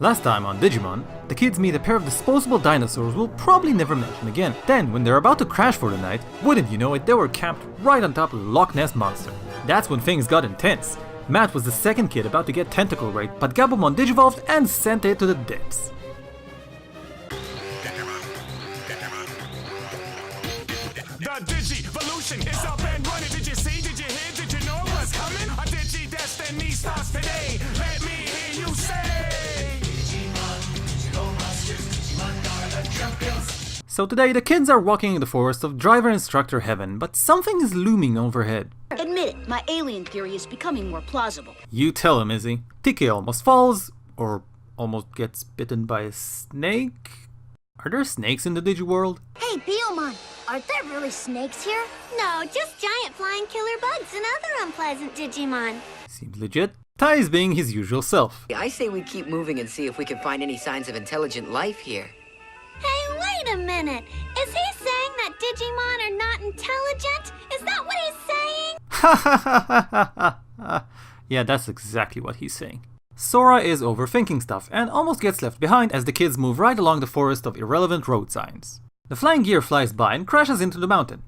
Last time on Digimon, the kids meet a pair of disposable dinosaurs we'll probably never mention again. Then, when they're about to crash for the night, wouldn't you know it, they were camped right on top of the Loch Ness Monster. That's when things got intense. Matt was the second kid about to get tentacle raped, but Gabumon digivolved and sent it to the depths. The Digivolution is up and running. Did you see? Did you hear? Did you know what's coming? A Digi Destiny starts today. Let me hear you say. So today the kids are walking in the forest of driver instructor heaven, but something is looming overhead. Admit it, my alien theory is becoming more plausible. You tell him, Izzy. TK almost falls, or almost gets bitten by a snake? Are there snakes in the Digi world? Hey, Biomon, aren't there really snakes here? No, just giant flying killer bugs and other unpleasant Digimon. Seems legit. Tai is being his usual self. I say we keep moving and see if we can find any signs of intelligent life here. Hey, wait a minute. Is he saying that Digimon are not intelligent? Is that what he's saying? Ha ha ha ha ha. Yeah, that's exactly what he's saying. Sora is overthinking stuff and almost gets left behind as the kids move right along the forest of irrelevant road signs. The flying gear flies by and crashes into the mountain.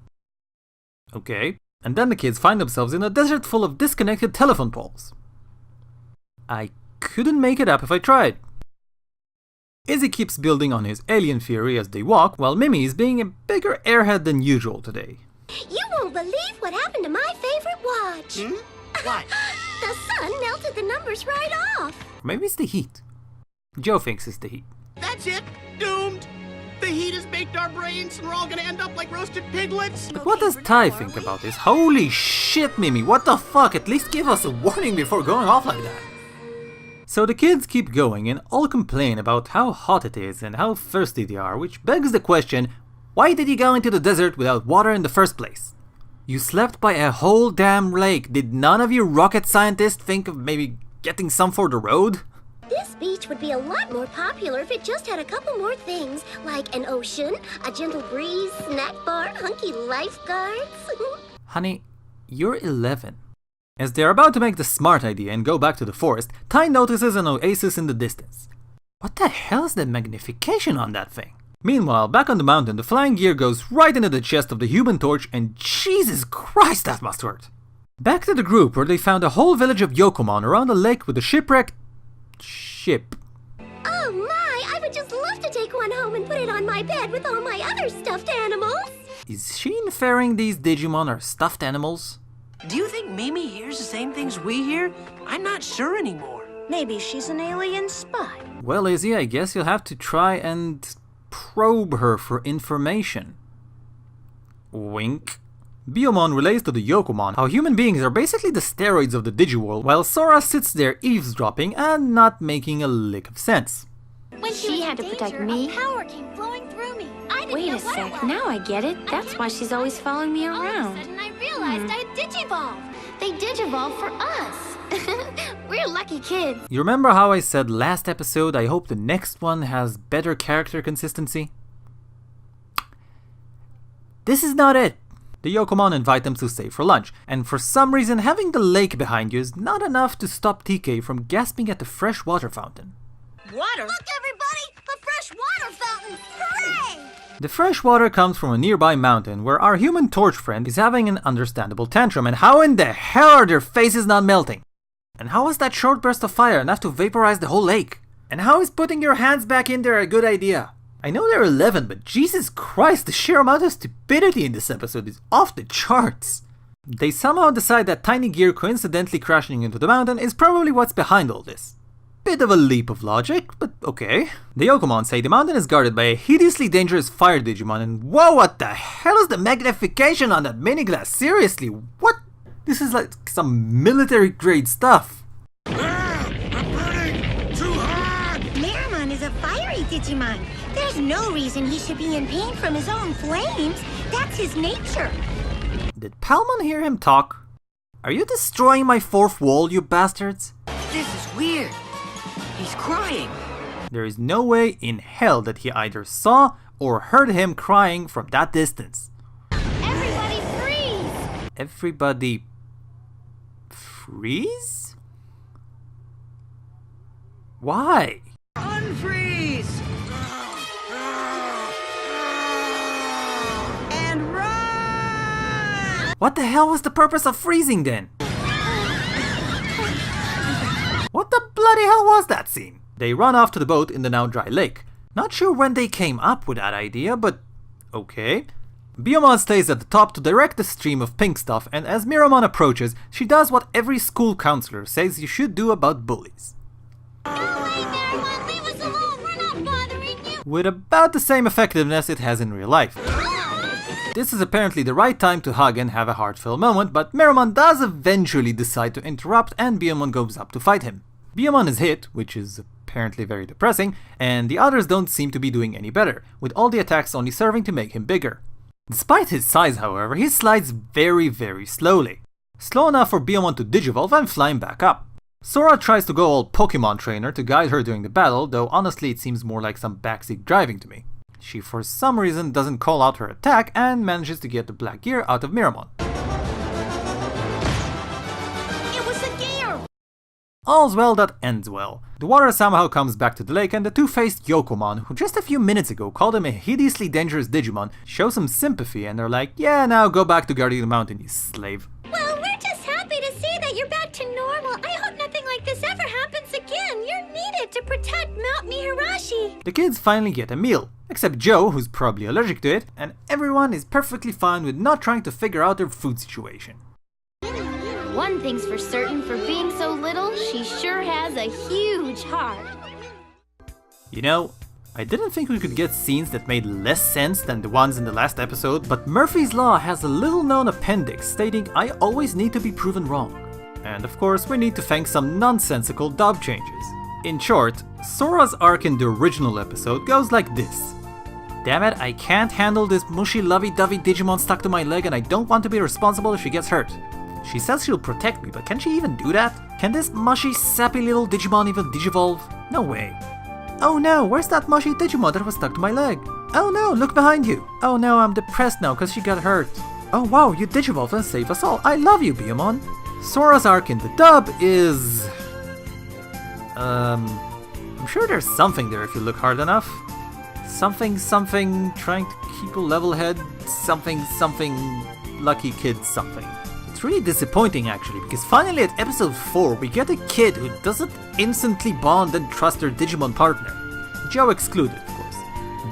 Okay, and then the kids find themselves in a desert full of disconnected telephone poles. I couldn't make it up if I tried. Izzy keeps building on his alien theory as they walk, while Mimi is being a bigger airhead than usual today. You won't believe what happened to my favorite watch. What? The sun melted the numbers right off. Maybe it's the heat. Joe thinks it's the heat. That's it! Doomed! The heat has baked our brains and we're all gonna end up like roasted piglets! But what does Tai think about this? Holy shit, Mimi, what the fuck? At least give us a warning before going off like that. So the kids keep going and all complain about how hot it is and how thirsty they are, which begs the question, why did you go into the desert without water in the first place? You slept by a whole damn lake. Did none of you rocket scientists think of maybe getting some for the road? This beach would be a lot more popular if it just had a couple more things, like an ocean, a gentle breeze, snack bar, hunky lifeguards. Honey, you're 11. As they're about to make the smart idea and go back to the forest, Tai notices an oasis in the distance. What the hell is the magnification on that thing? Meanwhile, back on the mountain, the flying gear goes right into the chest of the Human Torch, and Jesus Christ, that must hurt! Back to the group, where they found a whole village of Yokomon around a lake with a shipwrecked ship. Oh my, I would just love to take one home and put it on my bed with all my other stuffed animals. Is she inferring these Digimon are stuffed animals? Do you think Mimi hears the same things we hear? I'm not sure anymore. Maybe she's an alien spy. Well, Izzy, I guess you'll have to try and probe her for information. Wink. Biomon relays to the Yokomon how human beings are basically the steroids of the Digiworld, while Sora sits there eavesdropping and not making a lick of sense. When she had to protect me, power came flowing through me. I didn't Wait know a what it sec, was. now I get it. That's why she's always following me All of a around. sudden I realized I had Digivolved. They Digivolved for us. We're lucky kids. You remember how I said last episode I hope the next one has better character consistency? This is not it. The Yokomon invite them to stay for lunch, and for some reason having the lake behind you is not enough to stop TK from gasping at the fresh water fountain. Water? Look, everybody! A fresh water fountain! Hooray! The fresh water comes from a nearby mountain where our Human Torch friend is having an understandable tantrum, and how in the hell are their faces not melting? And how is that short burst of fire enough to vaporize the whole lake? And how is putting your hands back in there a good idea? I know they're 11, but Jesus Christ, the sheer amount of stupidity in this episode is off the charts. They somehow decide that tiny gear coincidentally crashing into the mountain is probably what's behind all this. Bit of a leap of logic, but okay. The Yokomon say the mountain is guarded by a hideously dangerous fire Digimon, and whoa, what the hell is the magnification on that mini-glass? Seriously, what? This is like some military grade stuff. I'm burning too hard! Meramon is a fiery Digimon. There's no reason he should be in pain from his own flames. That's his nature. Did Palmon hear him talk? Are you destroying my fourth wall, you bastards? This is weird. He's crying. There is no way in hell that he either saw or heard him crying from that distance. Everybody freeze! Everybody freeze? Why? Oh Freeze! And run! What the hell was the purpose of freezing then? What the bloody hell was that scene? They run off to the boat in the now dry lake. Not sure when they came up with that idea, but okay. Biyomon stays at the top to direct the stream of pink stuff, and as Miramon approaches, she does what every school counselor says you should do about bullies. Go away, Marilyn! Leave us alone! We're not bothering you! With about the same effectiveness it has in real life. This is apparently the right time to hug and have a heartfelt moment, but Miramon does eventually decide to interrupt and Biyomon goes up to fight him. Biyomon is hit, which is apparently very depressing, and the others don't seem to be doing any better, with all the attacks only serving to make him bigger. Despite his size, however, he slides very slowly. Slow enough for Biyomon to digivolve and fly him back up. Sora tries to go all Pokemon trainer to guide her during the battle, though honestly it seems more like some backseat driving to me. She for some reason doesn't call out her attack and manages to get the black gear out of Miramon. It was a gear! All's well that ends well. The water somehow comes back to the lake and the two-faced Yokomon, who just a few minutes ago called him a hideously dangerous Digimon, show some sympathy and they're like, yeah, now go back to guarding the mountain, you slave. Well, we're just happy to see that you're back to normal. I hope nothing like this ever happens again. You're needed to protect Mount Mihirashi. The kids finally get a meal, except Joe, who's probably allergic to it, and everyone is perfectly fine with not trying to figure out their food situation. One thing's for certain, for being so little, she sure has a huge heart. You know, I didn't think we could get scenes that made less sense than the ones in the last episode, but Murphy's Law has a little known appendix stating I always need to be proven wrong. And of course we need to thank some nonsensical dub changes. In short, Sora's arc in the original episode goes like this. Damn it, I can't handle this mushy lovey-dovey Digimon stuck to my leg and I don't want to be responsible if she gets hurt. She says she'll protect me, but can she even do that? Can this mushy, sappy little Digimon even digivolve? No way. Oh no, where's that mushy Digimon that was stuck to my leg? Oh no, look behind you. Oh no, I'm depressed now cause she got hurt. Oh wow, you digivolved and saved us all. I love you, Biyomon. Sora's arc in the dub is... I'm sure there's something there if you look hard enough. Something, trying to keep a level head, something, lucky kid something. It's really disappointing actually, because finally at episode 4 we get a kid who doesn't instantly bond and trust their Digimon partner. Joe excluded, of course.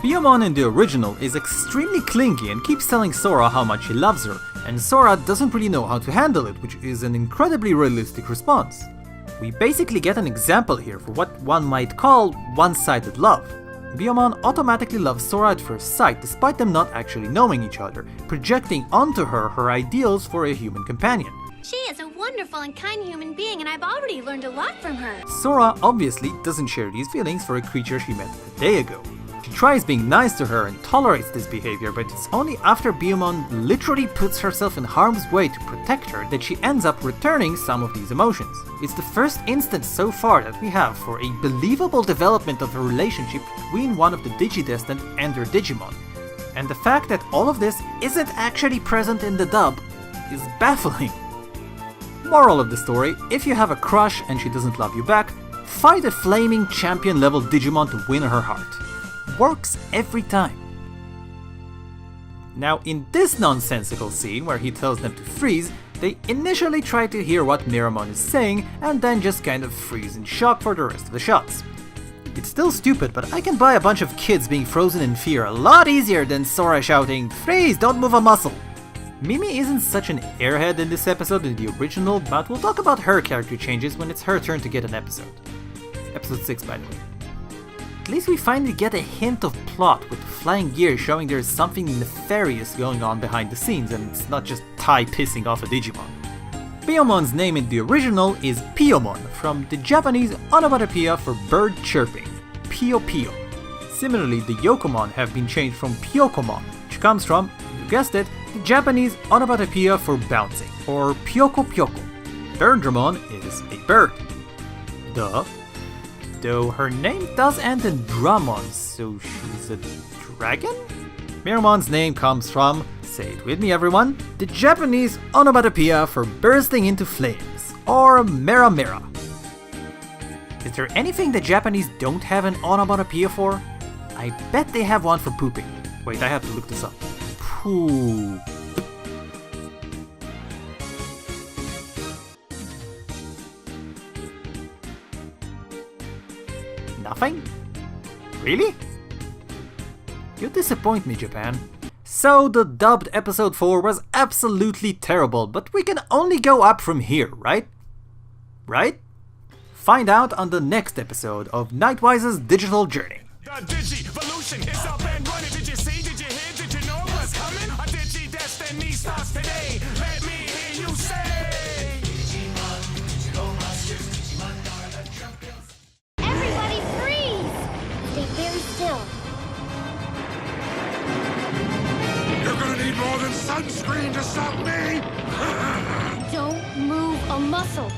Biyomon in the original is extremely clingy and keeps telling Sora how much he loves her, and Sora doesn't really know how to handle it, which is an incredibly realistic response. We basically get an example here for what one might call one-sided love. Biyomon automatically loves Sora at first sight despite them not actually knowing each other, projecting onto her her ideals for a human companion. She is a wonderful and kind human being, and I've already learned a lot from her. Sora obviously doesn't share these feelings for a creature she met a day ago. She tries being nice to her and tolerates this behavior, but it's only after Biyomon literally puts herself in harm's way to protect her that she ends up returning some of these emotions. It's the first instance so far that we have for a believable development of a relationship between one of the Digidestined and their Digimon. And the fact that all of this isn't actually present in the dub is baffling. Moral of the story, if you have a crush and she doesn't love you back, fight a flaming champion level Digimon to win her heart. Works every time. Now in this nonsensical scene where he tells them to freeze, they initially try to hear what Miramon is saying and then just kind of freeze in shock for the rest of the shots. It's still stupid, but I can buy a bunch of kids being frozen in fear a lot easier than Sora shouting, "Freeze, don't move a muscle!" Mimi isn't such an airhead in this episode in the original, but we'll talk about her character changes when it's her turn to get an episode. Episode 6 by the way. At least we finally get a hint of plot with the flying gear showing there's something nefarious going on behind the scenes and it's not just Tai pissing off a Digimon. Biyomon's name in the original is Piyomon, from the Japanese onomatopoeia for bird chirping, Piyo Piyo. Similarly, the Yokomon have been changed from Pyokomon, which comes from, you guessed it, the Japanese onomatopoeia for bouncing, or Pyoko Pyoko. Birdramon is a bird. Duh. Though her name does end in Dramon, so she's a dragon? Miramon's name comes from, say it with me everyone, the Japanese onomatopoeia for bursting into flames, or Mera Mera. Is there anything the Japanese don't have an onomatopoeia for? I bet they have one for pooping. Wait, I have to look this up. Poop. Nothing? Really? You disappoint me, Japan. So the dubbed episode 4 was absolutely terrible, but we can only go up from here, right? Right? Find out on the next episode of Nightwize's digital journey. The Digivolution is up and running. Did you see? Did you hear? Did you know what's coming? A Digi Destiny starts today. Let me hear you say. Digimon, Digital Masters, Digimon are the champions. Everybody freeze! Stay very still. You're gonna need more than sunscreen to stop me. Don't move a muscle.